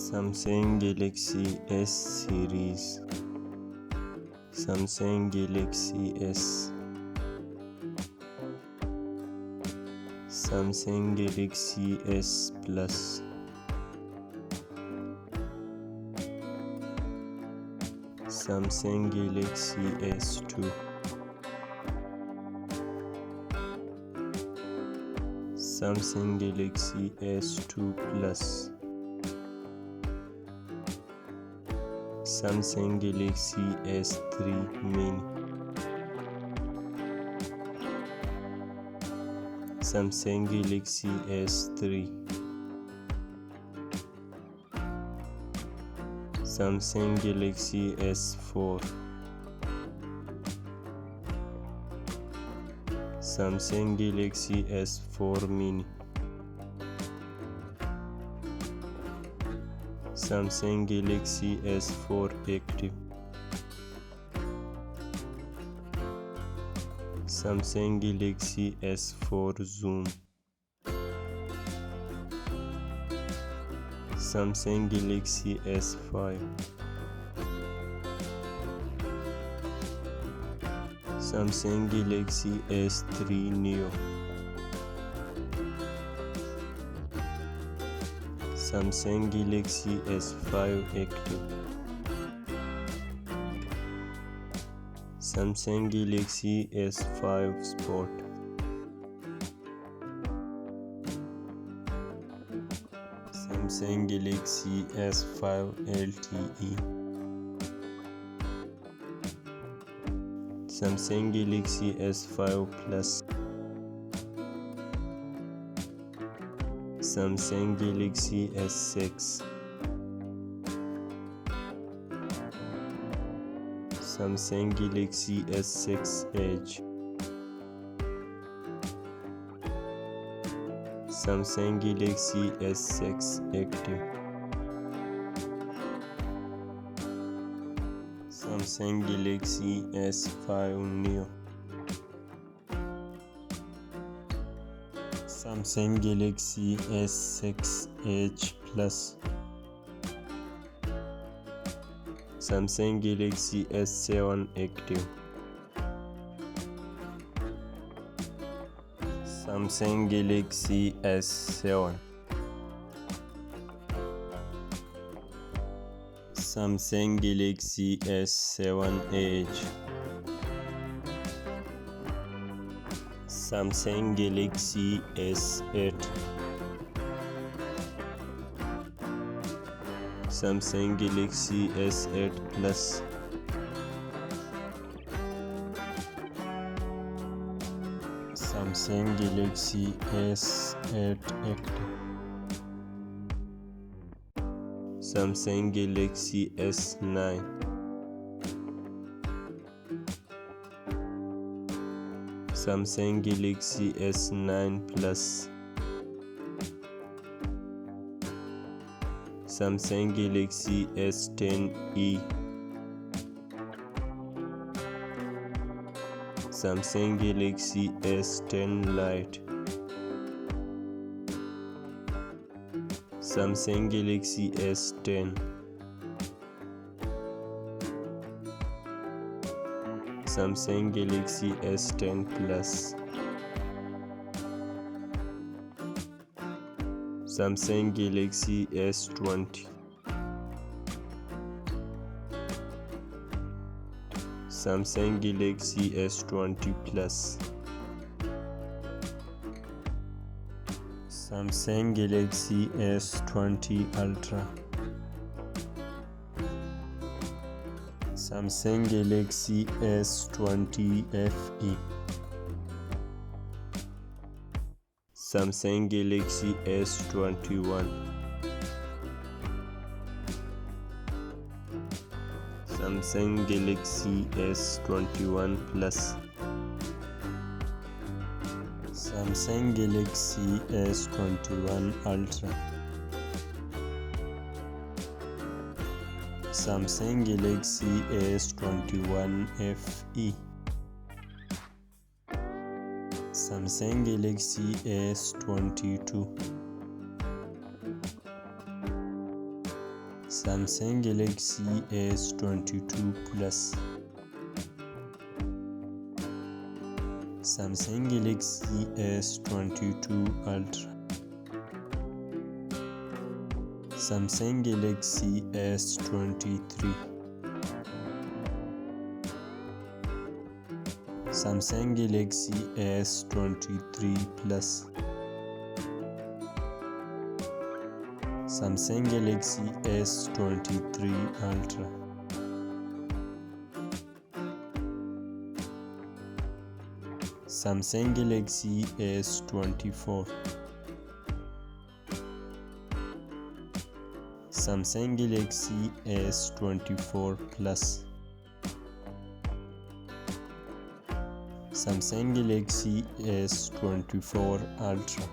Samsung Galaxy S series, Samsung Galaxy S, Samsung Galaxy S Plus, Samsung Galaxy S2, Samsung Galaxy S2 Plus, Samsung Galaxy S3 Mini, Samsung Galaxy S3, Samsung Galaxy S4, Samsung Galaxy S4 Mini, Samsung Galaxy S4 Active, Samsung Galaxy S4 Zoom, Samsung Galaxy S5, Samsung Galaxy S3 Neo, Samsung Galaxy S5 Active, Samsung Galaxy S5 Sport, Samsung Galaxy S5 LTE, Samsung Galaxy S5 Plus, Samsung Galaxy S6, Samsung Galaxy S6 Edge, Samsung Galaxy S6 Active, Samsung Galaxy S5 Neo, Samsung Galaxy S6 Edge Plus, Samsung Galaxy S7 Active, Samsung Galaxy S7, Samsung Galaxy S7 Edge, Samsung Galaxy S8, Samsung Galaxy S8 Plus, Samsung Galaxy S8 Active, Samsung Galaxy S9, Samsung Galaxy S9 Plus, Samsung Galaxy S10e, Samsung Galaxy S10 Lite, Samsung Galaxy S10, Samsung Galaxy S10 Plus, Samsung Galaxy S20, Samsung Galaxy S20 Plus, Samsung Galaxy S20 Ultra, Samsung Galaxy S20 FE, Samsung Galaxy S21, Samsung Galaxy S21 Plus, Samsung Galaxy S21 Ultra, Samsung Galaxy S21 FE, Samsung Galaxy S22, Samsung Galaxy S22 Plus, Samsung Galaxy S22 Ultra, Samsung Galaxy S23, Samsung Galaxy S23 Plus, Samsung Galaxy S23 Ultra, Samsung Galaxy S24, Samsung Galaxy S24 Plus, Samsung Galaxy S24 Ultra,